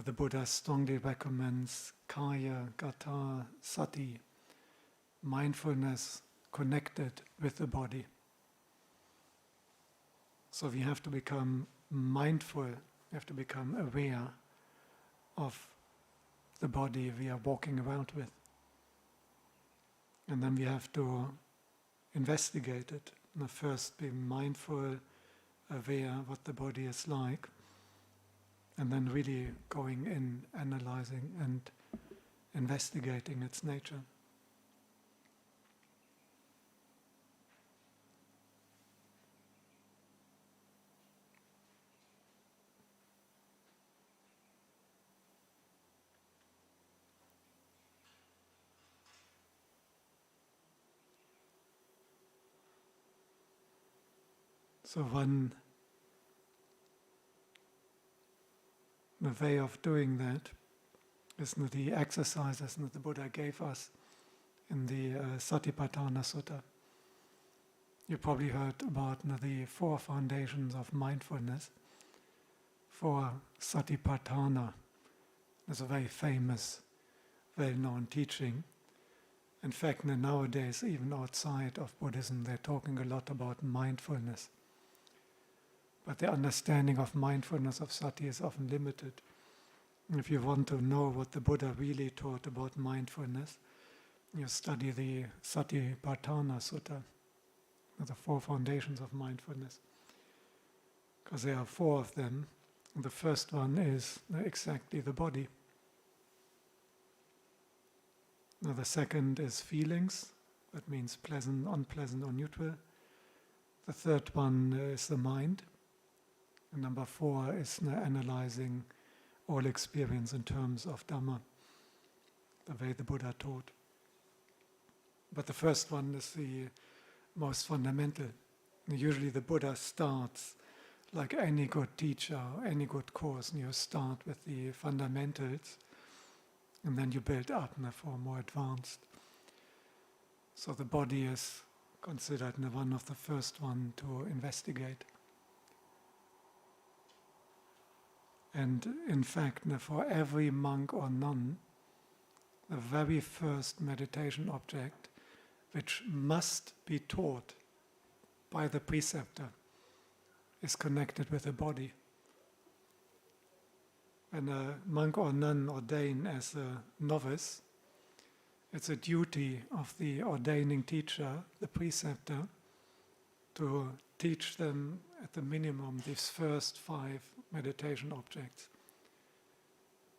the Buddha strongly recommends kaya, gata, sati, mindfulness connected with the body. So we have to become mindful, we have to become aware of the body we are walking around with. And then we have to investigate it. First be mindful, aware what the body is like, and then really going in, analyzing and investigating its nature. So the way of doing that is the exercises that the Buddha gave us in the Satipatthana Sutta. You probably heard about the 4 foundations of mindfulness. 4 Satipatthana. It's a very famous, well-known teaching. In fact, nowadays, even outside of Buddhism, they're talking a lot about mindfulness. But the understanding of mindfulness of Sati is often limited. If you want to know what the Buddha really taught about mindfulness, you study the Satipatthana Sutta, the 4 foundations of mindfulness. Because there are 4 of them. And the first one is exactly the body. Now the second is feelings. That means pleasant, unpleasant, or neutral. The third one is the mind. And number 4 is analyzing all experience in terms of Dhamma, the way the Buddha taught. But the first one is the most fundamental. And usually the Buddha starts, like any good teacher, any good course, and you start with the fundamentals, and then you build up for more advanced. So the body is considered one of the first one to investigate. And in fact, for every monk or nun, the very first meditation object, which must be taught by the preceptor, is connected with the body. When a monk or nun ordain as a novice, it's a duty of the ordaining teacher, the preceptor, to teach them at the minimum these first 5 meditation objects.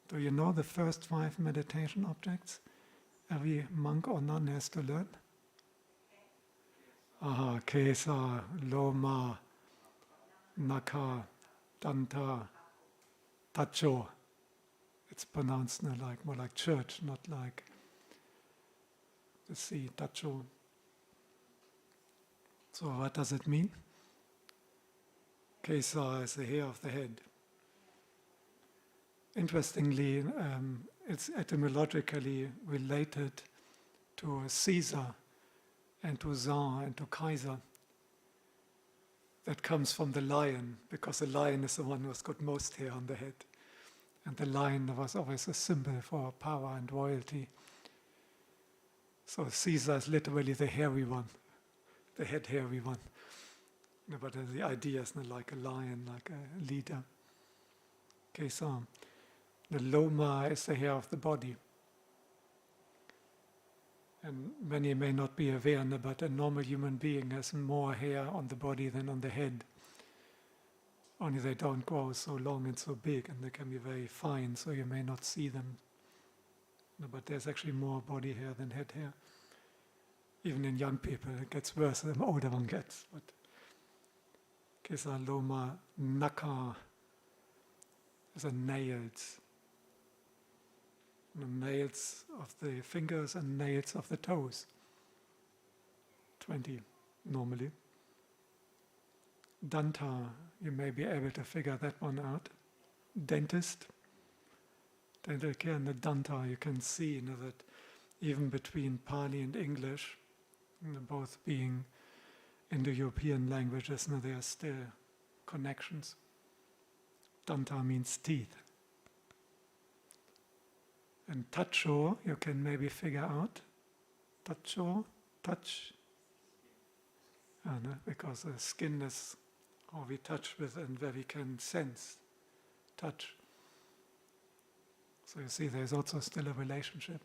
Do you know the first 5 meditation objects every monk or nun has to learn? Kesā, Lomā, Nakhā, Dantā Teeth. It's pronounced more like church, not like the sea, Tacho. So what does it mean? Kesā is the hair of the head. Interestingly, it's etymologically related to Caesar and to Tsar and to Kaiser. That comes from the lion, because the lion is the one who's got most hair on the head. And the lion was always a symbol for power and royalty. So Caesar is literally the hairy one, the head hairy one. But the idea is not like a lion, like a leader. Kesā. The Lomā is the hair of the body. And many may not be aware, but a normal human being has more hair on the body than on the head. Only they don't grow so long and so big, and they can be very fine, so you may not see them. But there's actually more body hair than head hair. Even in young people, it gets worse the older one gets. But Kesā, Lomā, Nakhā is the nails. The nails of the fingers and nails of the toes. 20 normally. Dantā, you may be able to figure that one out. Dentist. Dental care and the Dantā, you can see that even between Pali and English, both being Indo-European languages, there are still connections. Dantā means teeth. And tacho, you can maybe figure out. Tacho, touch. Because the skin is how we touch with and where we can sense touch. So you see there's also still a relationship.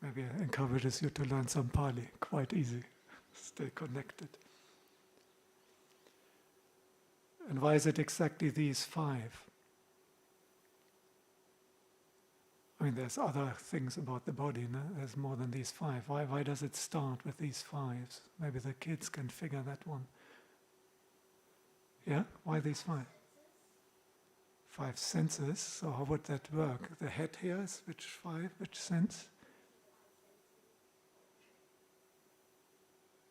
Maybe it encourages you to learn some Pali, quite easy. Stay connected. And why is it exactly these 5? I mean, there's other things about the body, no? There's more than these 5. Why does it start with these 5s? Maybe the kids can figure that one. Yeah? Why these 5? 5 senses, so how would that work? The head here is which 5, which sense?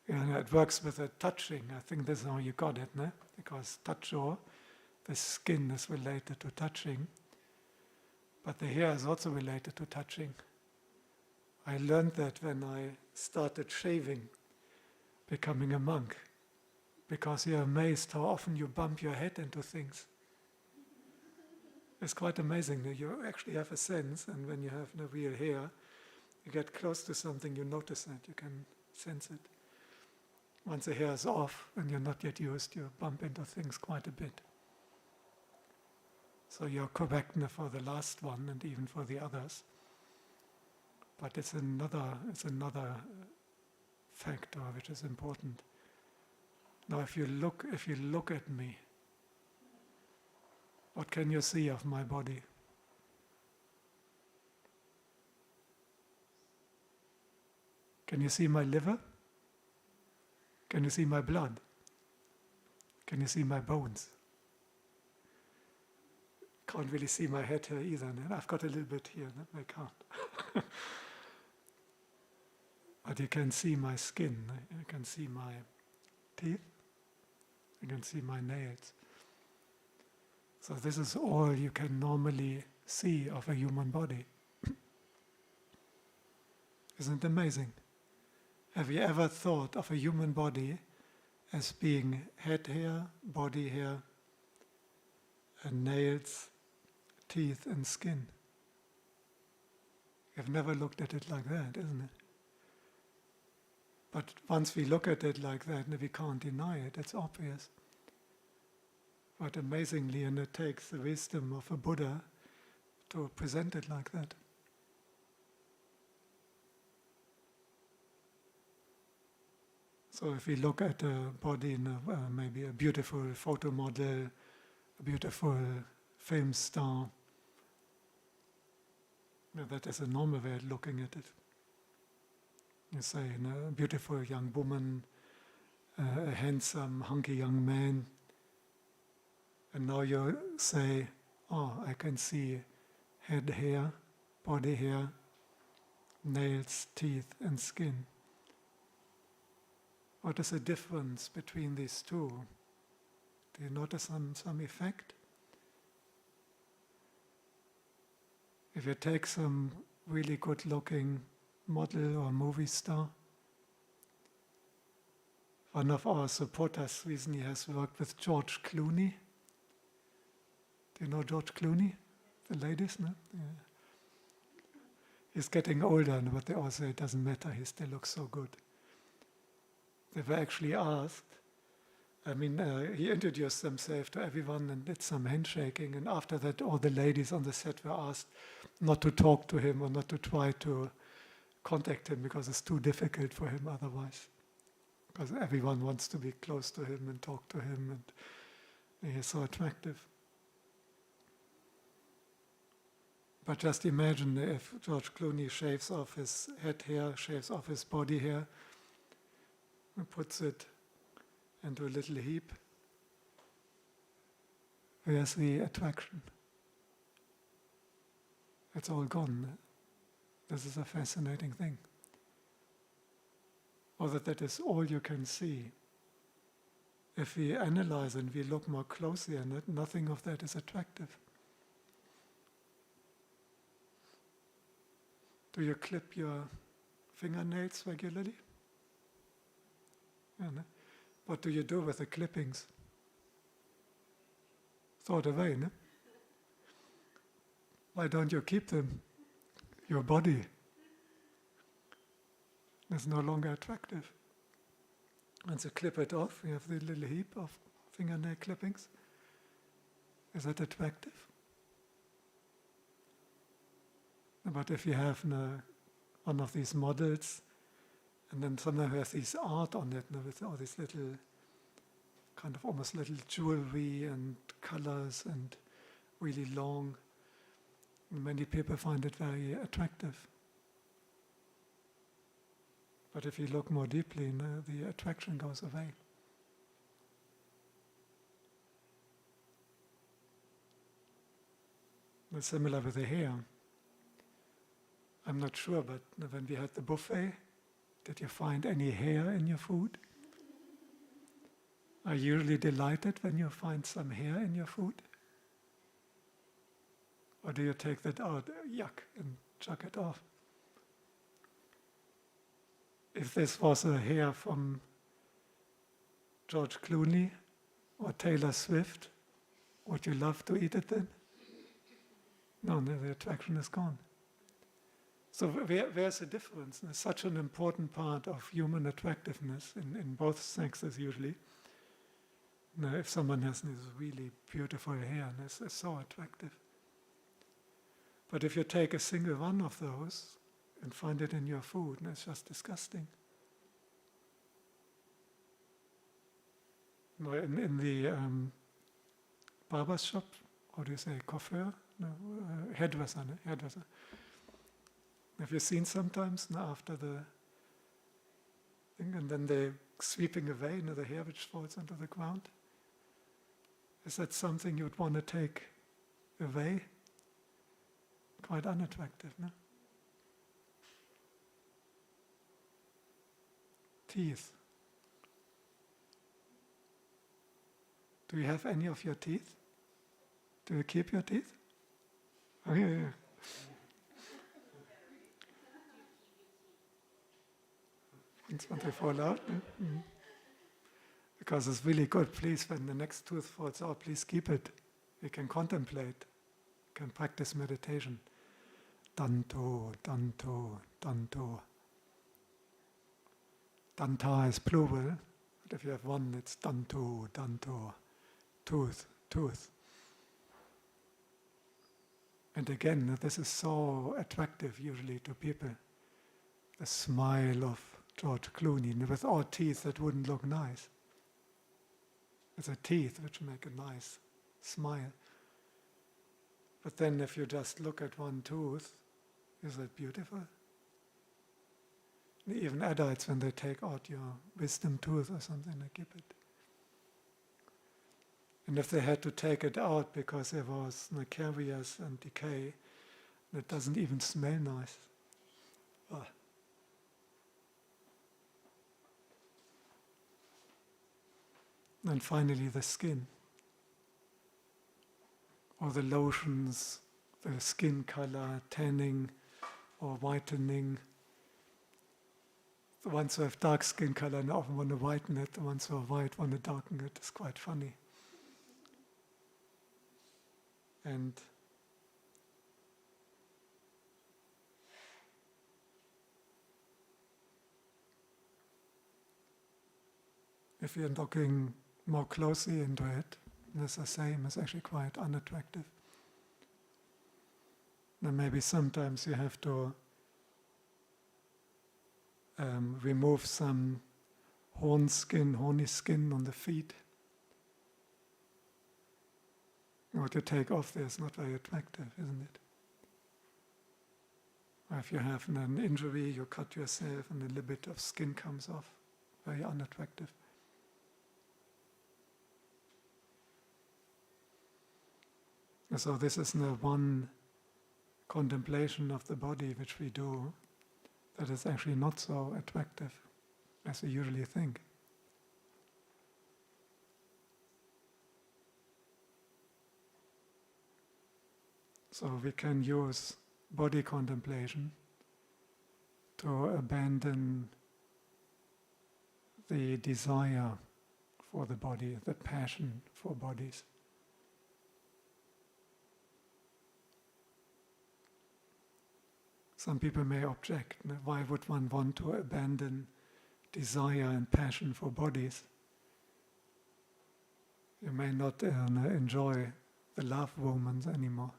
Yeah, it works with the touching. I think this is how you got it, no? Because tacho, the skin is related to touching. But the hair is also related to touching. I learned that when I started shaving, becoming a monk, because you're amazed how often you bump your head into things. It's quite amazing that you actually have a sense, and when you have no real hair, you get close to something, you notice it, you can sense it. Once the hair is off and you're not yet used, you bump into things quite a bit. So you're correct for the last one and even for the others. But it's another factor which is important. Now if you look at me, what can you see of my body? Can you see my liver? Can you see my blood? Can you see my bones? Can't really see my head here either. No? I've got a little bit here, no? I can't. But you can see my skin, you can see my teeth, you can see my nails. So this is all you can normally see of a human body. Isn't it amazing? Have you ever thought of a human body as being head hair, body hair, and nails, teeth and skin? You've never looked at it like that, isn't it? But once we look at it like that, we can't deny it, it's obvious. But amazingly, and it takes the wisdom of a Buddha to present it like that. So if we look at a body in maybe a beautiful photo model, a beautiful film star, that is a normal way of looking at it. You say, a beautiful young woman, a handsome, hunky young man, and now you say, I can see head hair, body hair, nails, teeth and skin. What is the difference between these two? Do you notice some effect? If you take some really good-looking model or movie star, one of our supporters recently has worked with George Clooney. Do you know George Clooney? The ladies, no? Yeah. He's getting older, but they all say it doesn't matter, he still looks so good. They were actually asked, he introduced himself to everyone and did some handshaking, and after that all the ladies on the set were asked not to talk to him or not to try to contact him because it's too difficult for him otherwise. Because everyone wants to be close to him and talk to him, and he's so attractive. But just imagine if George Clooney shaves off his head hair, shaves off his body hair, and puts it into a little heap. Where's the attraction? It's all gone. This is a fascinating thing. Or that is all you can see. If we analyze and we look more closely at it, nothing of that is attractive. Do you clip your fingernails regularly? Yeah, no? What do you do with the clippings? Throw it away, no? Why don't you keep them? Your body is no longer attractive. Once you clip it off, you have the little heap of fingernail clippings. Is that attractive? But if you have one of these models, and then sometimes has this art on it, with all these little, kind of almost little jewelry and colors and really long, many people find it very attractive. But if you look more deeply, the attraction goes away. It's similar with the hair. I'm not sure, but when we had the buffet, did you find any hair in your food? Are you usually delighted when you find some hair in your food? Or do you take that out, yuck, and chuck it off? If this was a hair from George Clooney or Taylor Swift, would you love to eat it then? No, the attraction is gone. So where's the difference? It's such an important part of human attractiveness in both sexes usually. Now, if someone has this really beautiful hair, it's so attractive. But if you take a single one of those and find it in your food, it's just disgusting. No, in the barber's shop, how do you say, coiffeur? No, hairdresser. Have you seen sometimes after the thing, and then they're sweeping away the hair which falls onto the ground? Is that something you would want to take away? Quite unattractive, no? Teeth. Do you have any of your teeth? Do you keep your teeth? Oh, yeah. Once they fall out. Yeah? Mm-hmm. Because it's really good. Please, when the next tooth falls out, please keep it. You can contemplate. You can practice meditation. Dantā, Dantā, Dantā. Dantā is plural, but if you have one, it's Dantā, Dantā. Tooth, tooth. And again, this is so attractive usually to people. The smile of George Clooney, with all teeth that wouldn't look nice. It's the teeth which make a nice smile. But then if you just look at one tooth, is that beautiful? Even adults, when they take out your wisdom tooth or something, they keep it. And if they had to take it out because there was caries and decay, it doesn't even smell nice. Oh. And finally the skin. Or the lotions, the skin color, tanning or whitening. The ones who have dark skin color often want to whiten it, the ones who are white want to darken it. It's quite funny. And if you're looking more closely into it, it's the same. It's actually quite unattractive. Now maybe sometimes you have to remove some horny skin on the feet. What you take off there is not very attractive, isn't it? Or if you have an injury, you cut yourself and a little bit of skin comes off. Very unattractive. So this is the one contemplation of the body which we do that is actually not so attractive as we usually think. So we can use body contemplation to abandon the desire for the body, the passion for bodies. Some people may object, why would one want to abandon desire and passion for bodies? You may not enjoy the love moments anymore.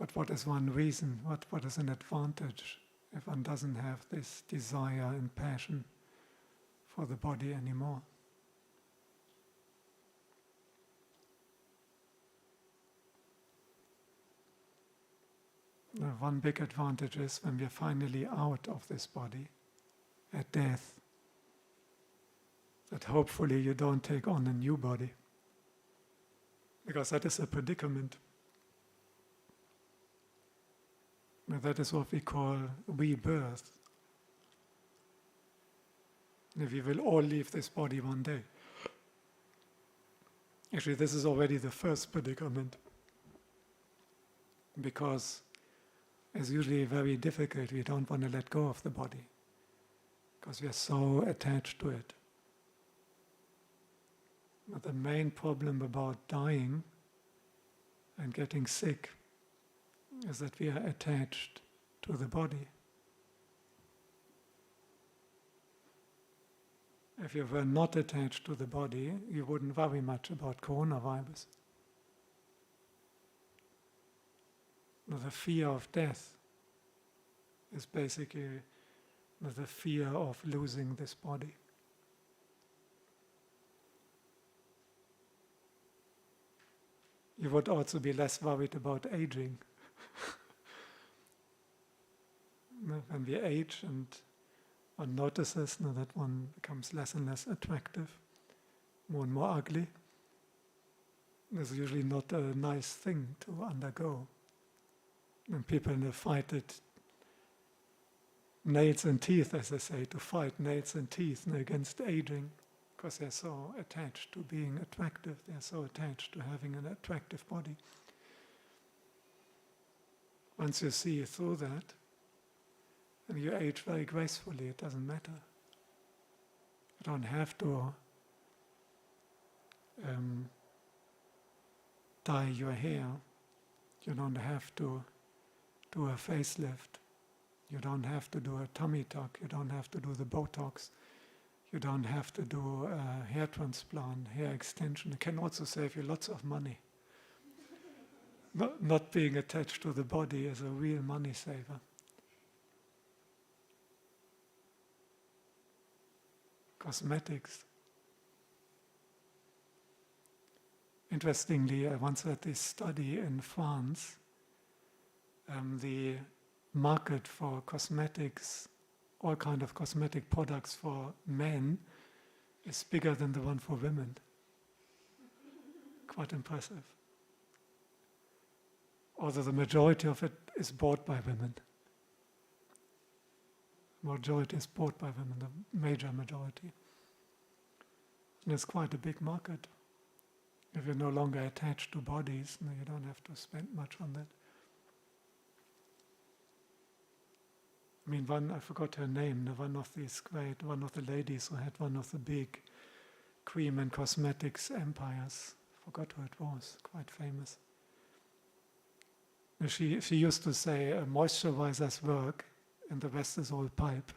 But what is one reason? What is an advantage if one doesn't have this desire and passion for the body anymore? One big advantage is when we are finally out of this body at death, that hopefully you don't take on a new body, because that is a predicament. Now, that is what we call rebirth. We will all leave this body one day. Actually, this is already the first predicament, because it's usually very difficult. We don't want to let go of the body because we are so attached to it. But the main problem about dying and getting sick is that we are attached to the body. If you were not attached to the body, you wouldn't worry much about coronavirus. The fear of death is basically the fear of losing this body. You would also be less worried about aging. When we age and one notices that one becomes less and less attractive, more and more ugly, that's usually not a nice thing to undergo. And people fight it, nails and teeth, as they say, to fight nails and teeth against aging, because they're so attached to being attractive, they're so attached to having an attractive body. Once you see through that, and you age very gracefully, it doesn't matter. You don't have to dye your hair. You don't have to do a facelift. You don't have to do a tummy tuck. You don't have to do the Botox. You don't have to do a hair transplant, hair extension. It can also save you lots of money. Not being attached to the body is a real money saver. Cosmetics. Interestingly, I once had this study in France. The market for cosmetics, all kind of cosmetic products for men, is bigger than the one for women. Quite impressive. Although the majority of it is bought by women. Majority is bought by women, the major majority. And it's quite a big market. If you're no longer attached to bodies, you don't have to spend much on that. I mean, I forgot her name, one of the ladies who had one of the big cream and cosmetics empires. Forgot who it was, quite famous. She used to say, moisturizers work and the rest is all pipe.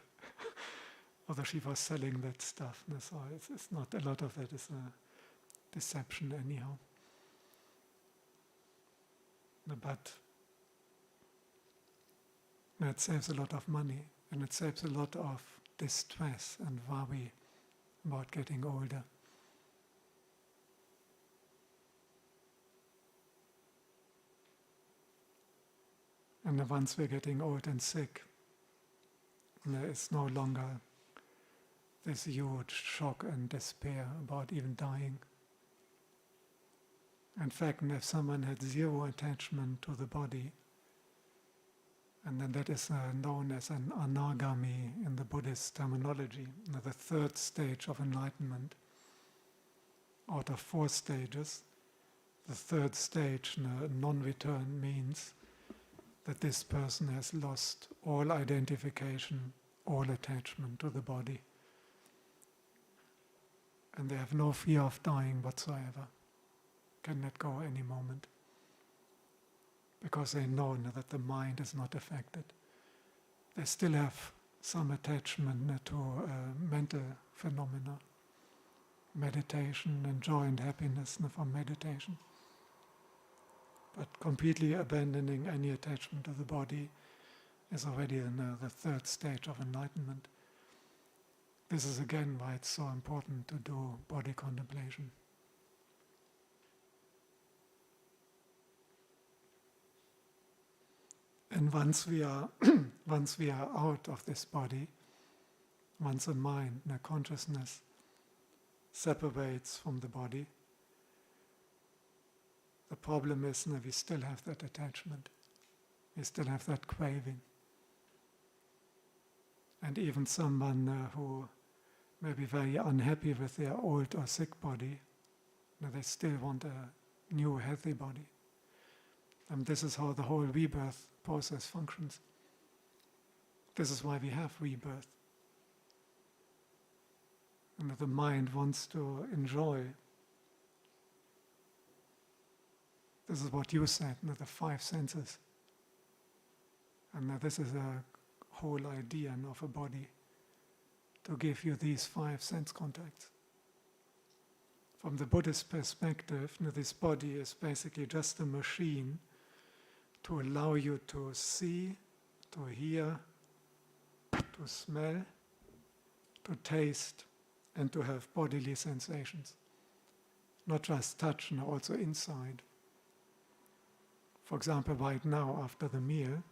Although she was selling that stuff. So it's not, a lot of that is a deception anyhow. But it saves a lot of money, and it saves a lot of distress and worry about getting older. And once we're getting old and sick, there is no longer this huge shock and despair about even dying. In fact, if someone had zero attachment to the body, and then that is known as an anagami in the Buddhist terminology, the third stage of enlightenment. Out of 4 stages, the third stage, non-return, means that this person has lost all identification, all attachment to the body. And they have no fear of dying whatsoever. Can let go any moment. because they know that the mind is not affected. They still have some attachment to mental phenomena, meditation and joy and happiness from meditation. But completely abandoning any attachment to the body is already in the third stage of enlightenment. This is again why it's so important to do body contemplation. And once we are out of this body, once the mind, the consciousness separates from the body, the problem is that we still have that attachment. We still have that craving. And even someone who may be very unhappy with their old or sick body, they still want a new healthy body. And this is how the whole rebirth process functions. This is why we have rebirth. And the mind wants to enjoy. This is what you said, the five senses. And this is a whole idea of a body, to give you these five sense contacts. From the Buddhist perspective, this body is basically just a machine to allow you to see, to hear, to smell, to taste, and to have bodily sensations. Not just touch, also inside. For example, right now, after the meal,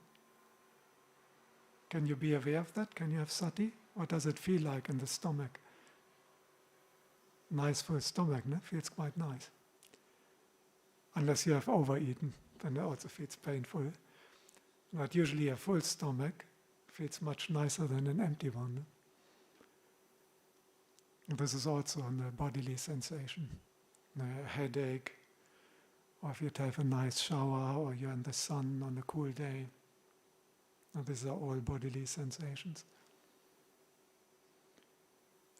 can you be aware of that? Can you have sati? What does it feel like in the stomach? Nice full stomach, no? Feels quite nice. Unless you have overeaten, then it also feels painful. But usually a full stomach feels much nicer than an empty one. No? And this is also a bodily sensation. A headache, or if you have a nice shower, or you're in the sun on a cool day. And these are all bodily sensations.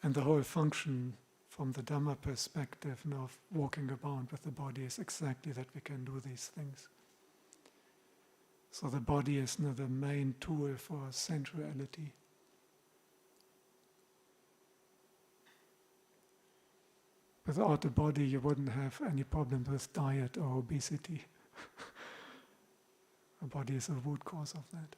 And the whole function from the Dhamma perspective of walking about with the body is exactly that we can do these things. So the body is the main tool for sensuality. Without the body, you wouldn't have any problems with diet or obesity. The body is a root cause of that.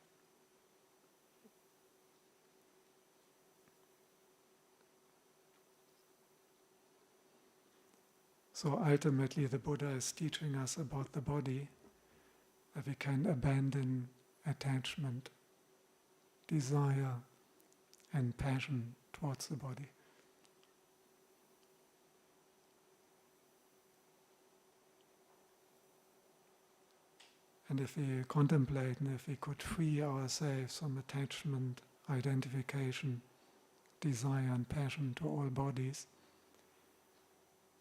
So ultimately the Buddha is teaching us about the body, that we can abandon attachment, desire and passion towards the body. And if we contemplate, and if we could free ourselves from attachment, identification, desire and passion to all bodies,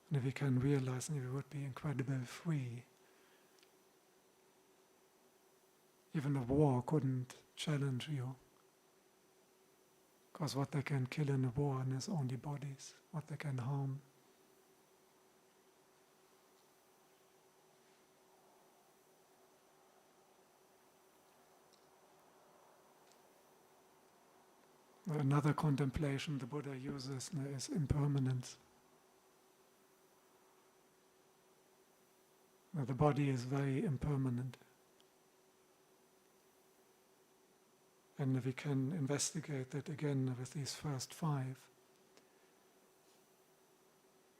and if we can realize that we would be incredibly free. Even a war couldn't challenge you. Because what they can kill in a war is only bodies, what they can harm. Another contemplation the Buddha uses is impermanence. Now, the body is very impermanent. And we can investigate that again with these first five.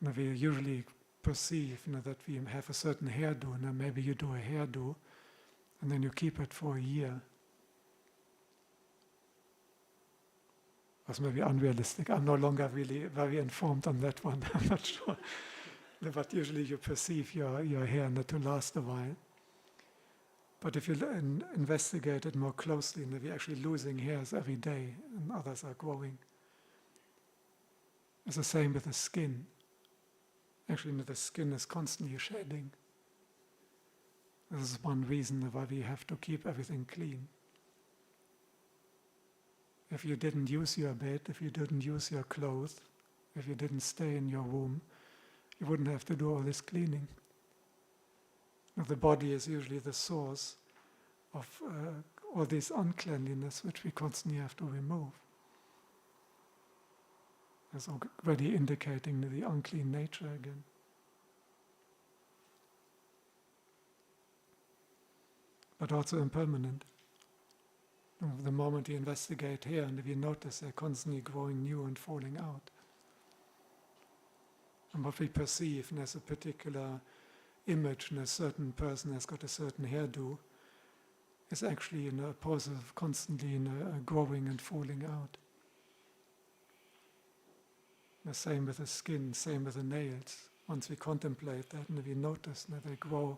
Now, we usually perceive that we have a certain hairdo. Now maybe you do a hairdo and then you keep it for a year. That's maybe unrealistic. I'm no longer really very informed on that one. I'm not sure. But usually you perceive your hair to last a while. But if you investigate it more closely, we're actually losing hairs every day and others are growing. It's the same with the skin. Actually, the skin is constantly shedding. This is one reason why we have to keep everything clean. If you didn't use your bed, if you didn't use your clothes, if you didn't stay in your room, you wouldn't have to do all this cleaning. Now, the body is usually the source of all this uncleanliness which we constantly have to remove. That's already indicating the unclean nature again. But also impermanent. The moment you investigate here, and if you notice they're constantly growing new and falling out. And what we perceive, and there's a particular image, and a certain person has got a certain hairdo, is actually in a process of constantly growing and falling out. The same with the skin, same with the nails. Once we contemplate that, and if we notice that they grow,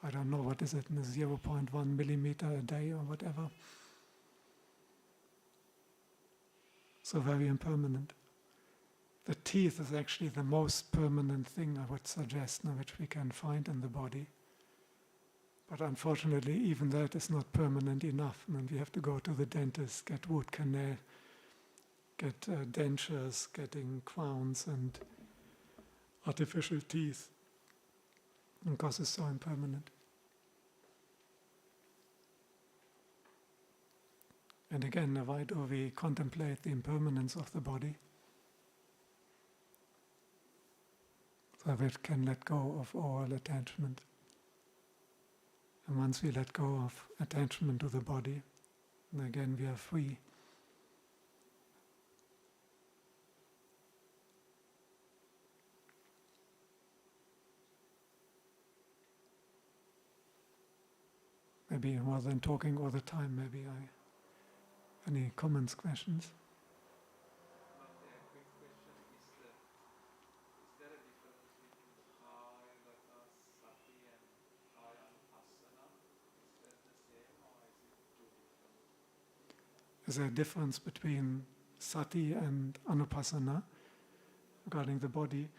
I don't know, what is it, 0.1 millimeter a day or whatever. So very impermanent. The teeth is actually the most permanent thing, I would suggest, which we can find in the body. But unfortunately, even that is not permanent enough. We have to go to the dentist, get root canal, get dentures, getting crowns and artificial teeth, because it's so impermanent. And again, why do we contemplate the impermanence of the body? So we can let go of all attachment. And once we let go of attachment to the body, then again we are free. Maybe rather than talking all the time, maybe any comments, questions? Quick question is there a difference between Nakhā, Sati and Anupasana? Is that the same or is it two different? Is there a difference between Sati and Anupasana regarding the body?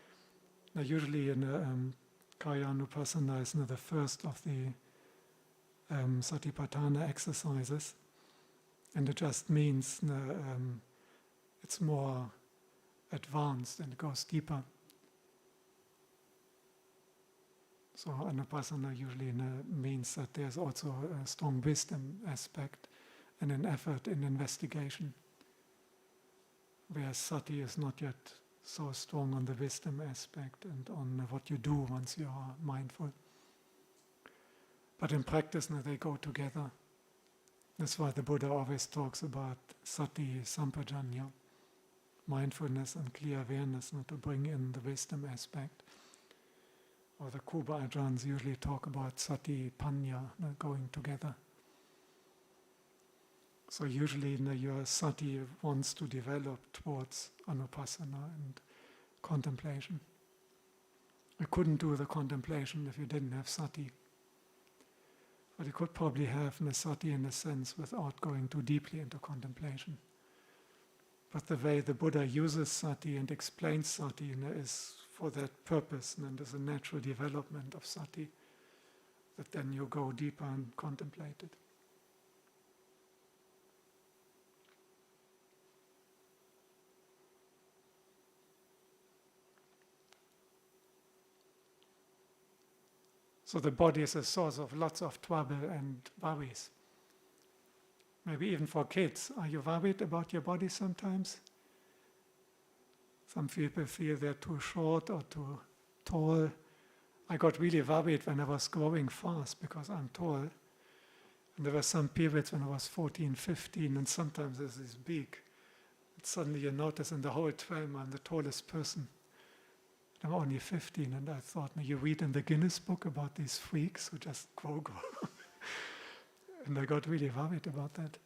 Now, usually in Kaya Anupasana is the first of the Satipatthana exercises, and it just means it's more advanced and it goes deeper. So Anupasana usually means that there's also a strong wisdom aspect and an effort in investigation, whereas Sati is not yet so strong on the wisdom aspect and on what you do once you are mindful. But in practice, they go together. That's why the Buddha always talks about Sati Sampajanya, mindfulness and clear awareness, to bring in the wisdom aspect. Or the Kuba Ajahns usually talk about Sati Panya, going together. So usually your Sati wants to develop towards Anupasana and contemplation. You couldn't do the contemplation if you didn't have Sati. But you could probably have Sati in a sense without going too deeply into contemplation. But the way the Buddha uses Sati and explains Sati is for that purpose, and there's a natural development of Sati, that then you go deeper and contemplate it. So the body is a source of lots of trouble and worries. Maybe even for kids. Are you worried about your body sometimes? Some people feel they're too short or too tall. I got really worried when I was growing fast because I'm tall. And there were some periods when I was 14, 15, and sometimes there's this big. And suddenly you notice in the whole 12 I'm the tallest person. I'm only 15, and I thought, you read in the Guinness book about these freaks who just grow. And I got really worried about that.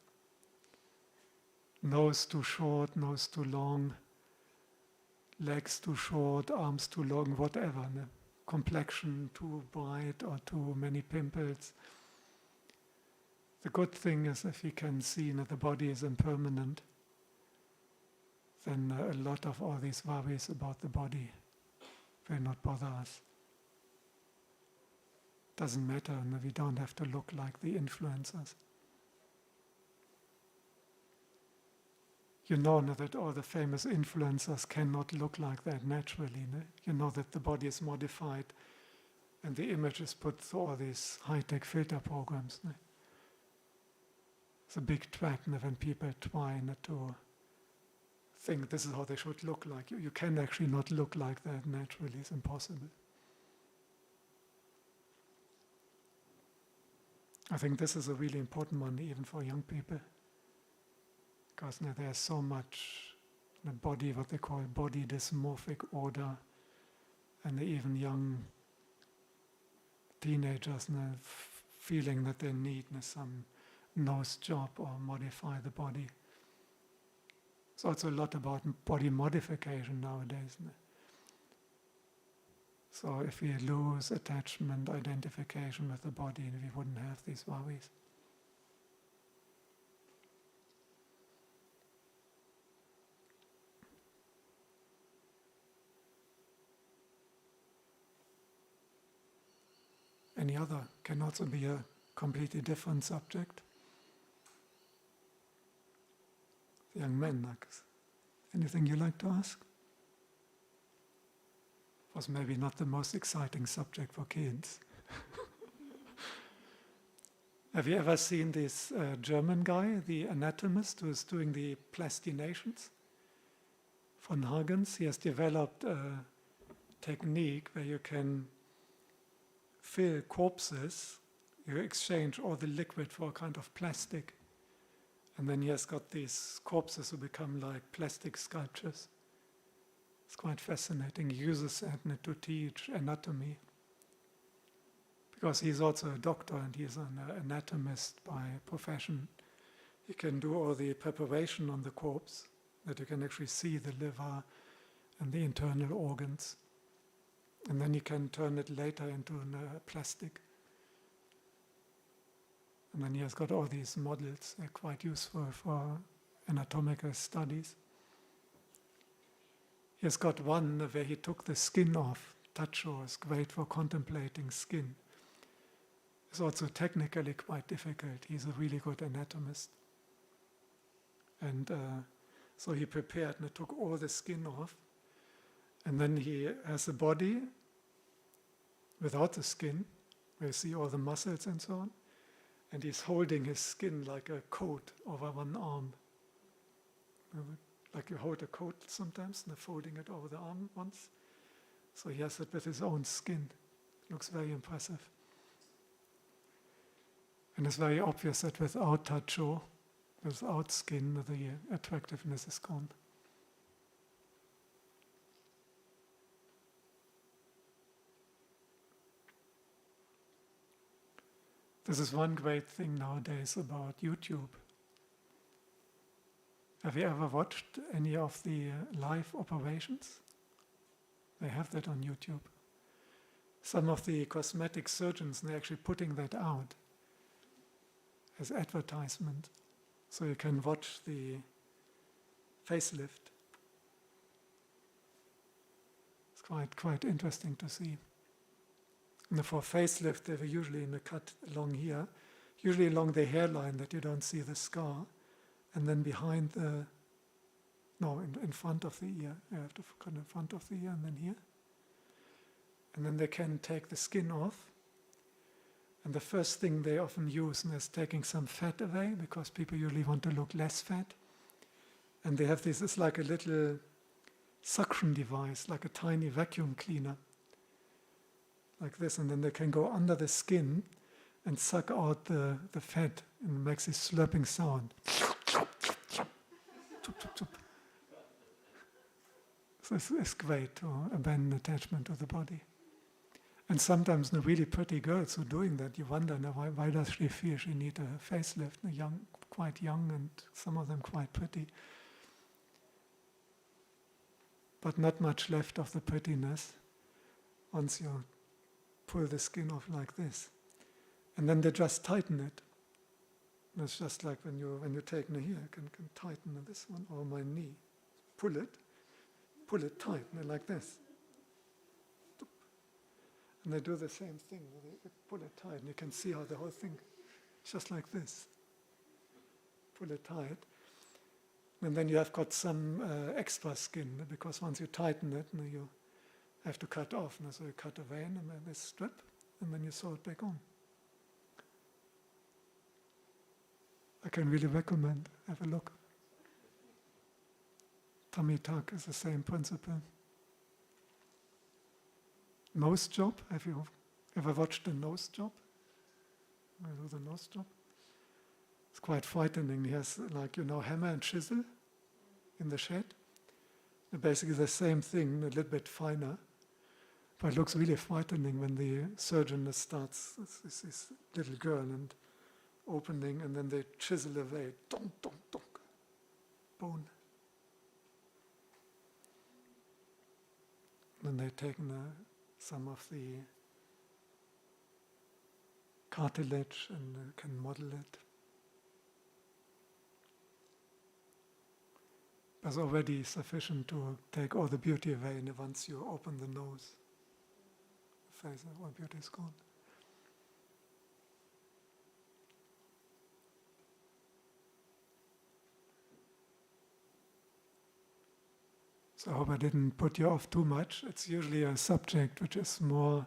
Nose too short, nose too long, legs too short, arms too long, whatever. Complexion too bright or too many pimples. The good thing is if you can see that the body is impermanent, then a lot of all these worries about the body will not bother us. Doesn't matter, and we don't have to look like the influencers. You know that all the famous influencers cannot look like that naturally. You know that the body is modified and the image is put through all these high-tech filter programs. It's a big trap when people try not to think this is how they should look like. You can actually not look like that naturally. It's impossible. I think this is a really important one even for young people. Because there's so much the body, what they call body dysmorphic order, and even young teenagers feeling that they need some nose job or modify the body. It's also a lot about body modification nowadays. So if we lose attachment, identification with the body, we wouldn't have these worries. Any other can also be a completely different subject. Young men, anything you like to ask? Was maybe not the most exciting subject for kids. Have you ever seen this German guy, the anatomist, who is doing the plastinations? Von Hagens, he has developed a technique where you can fill corpses, you exchange all the liquid for a kind of plastic, and then he has got these corpses who become like plastic sculptures. It's quite fascinating. He uses that to teach anatomy, because he's also a doctor and he's an anatomist by profession. He can do all the preparation on the corpse, that you can actually see the liver and the internal organs. And then you can turn it later into plastic. And then he has got all these models. They're quite useful for anatomical studies. He has got one where he took the skin off. Tacho is great for contemplating skin. It's also technically quite difficult. He's a really good anatomist. And so he prepared and took all the skin off. And then he has a body without the skin, where you see all the muscles and so on. And he's holding his skin like a coat over one arm. Like you hold a coat sometimes, and folding it over the arm once. So he has it with his own skin. Looks very impressive. And it's very obvious that without tacho, without skin, the attractiveness is gone. This is one great thing nowadays about YouTube. Have you ever watched any of the live operations? They have that on YouTube. Some of the cosmetic surgeons, they're actually putting that out as advertisement. So you can watch the facelift. It's quite interesting to see. And for facelift, they were usually in a cut along here, usually along the hairline that you don't see the scar, and then behind in front of the ear. You have to cut in front of the ear and then here. And then they can take the skin off. And the first thing they often use is taking some fat away, because people usually want to look less fat. And they have this, it's like a little suction device, like a tiny vacuum cleaner. Like this, and then they can go under the skin and suck out the fat, and it makes this slurping sound. So it's great to abandon attachment to the body. And sometimes the really pretty girls who are doing that, you wonder why does she feel she needs a facelift? Quite young, and some of them quite pretty. But not much left of the prettiness once you pull the skin off like this. And then they just tighten it. And it's just like when you take me here, I can tighten this one, or my knee. Pull it tight, like this. And they do the same thing. They pull it tight, and you can see how the whole thing, it's just like this. Pull it tight. And then you have got some extra skin, because once you tighten it, you have to cut off. So you cut away and then this strip, and then you sew it back on. I can really recommend. Have a look. Tummy tuck is the same principle. Nose job. Have you ever watched a nose job? I do the nose job. It's quite frightening. He has, hammer and chisel in the shed. And basically the same thing, a little bit finer. But it looks really frightening when the surgeon starts this little girl and opening, and then they chisel away. Donk, donk, donk. Bone. Then they've taken some of the cartilage and can model it. That's already sufficient to take all the beauty away, and once you open the nose, the face, all beauty is gone. So I hope I didn't put you off too much. It's usually a subject which is more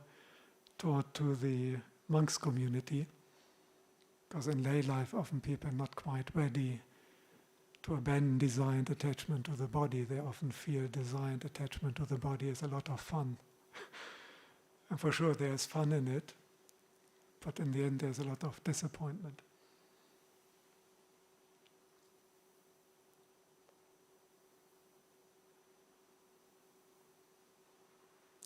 taught to the monks community, because in lay life often people are not quite ready to abandon desire and attachment to the body. They often feel desire and attachment to the body is a lot of fun. And for sure there's fun in it, but in the end there's a lot of disappointment.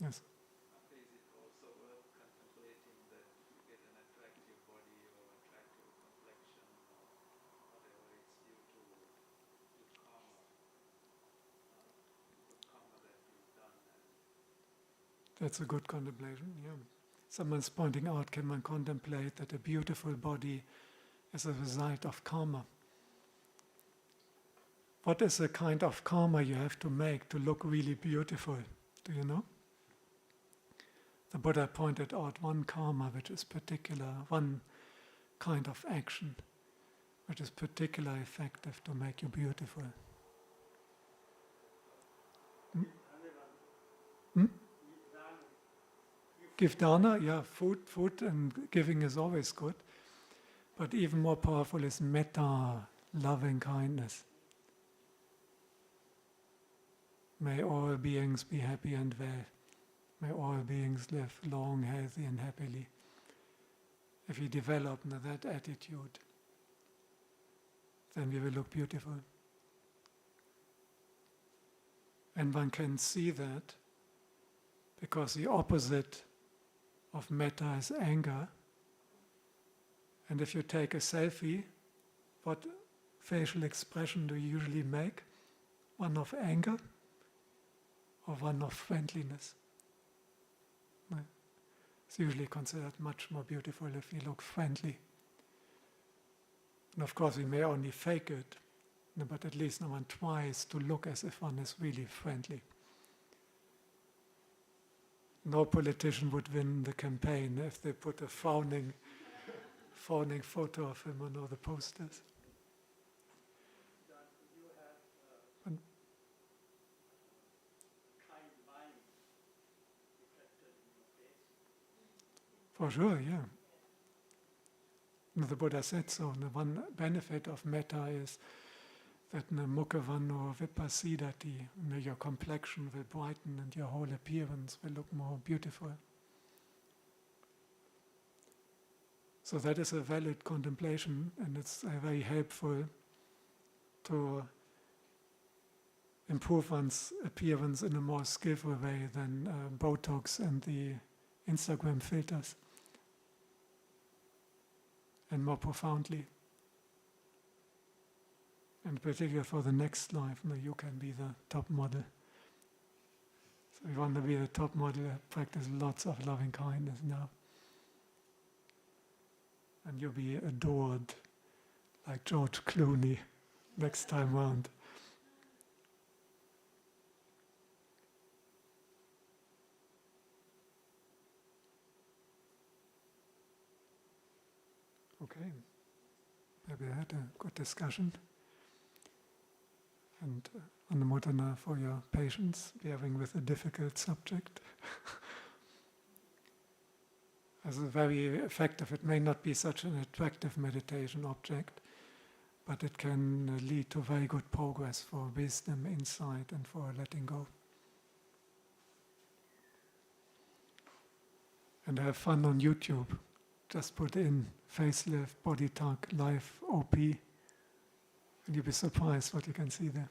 Yes. Is it also worth contemplating that you get an attractive body or attractive complexion or whatever, it's due to karma, good karma that you've done? That's a good contemplation, yeah. Someone's pointing out, can one contemplate that a beautiful body is a result of karma? What is the kind of karma you have to make to look really beautiful? Do you know? The Buddha pointed out one karma which is particular, one kind of action which is particularly effective to make you beautiful. Give dana, yeah, food and giving is always good. But even more powerful is metta, loving kindness. May all beings be happy and well. May all beings live long, healthy and happily. If we develop that attitude, then we will look beautiful. And one can see that because the opposite of metta is anger. And if you take a selfie, what facial expression do you usually make? One of anger or one of friendliness? It's usually considered much more beautiful if we look friendly. And of course we may only fake it, but at least no one tries to look as if one is really friendly. No politician would win the campaign if they put a frowning photo of him on all the posters. You have kind mind reflected in your face. For sure, yeah. The Buddha said so. The one benefit of metta is that mukhavano vipassidati, your complexion will brighten and your whole appearance will look more beautiful. So that is a valid contemplation, and it's very helpful to improve one's appearance in a more skillful way than Botox and the Instagram filters, and more profoundly. And particularly for the next life, you can be the top model. So if you want to be the top model, practice lots of loving kindness now. And you'll be adored like George Clooney next time round. Okay, maybe I had a good discussion. And Anumodana for your patience, bearing with a difficult subject. As a very effective, it may not be such an attractive meditation object, but it can lead to very good progress for wisdom, insight, and for letting go. And have fun on YouTube. Just put in facelift, body tuck, life, OP, and you'll be surprised what you can see there.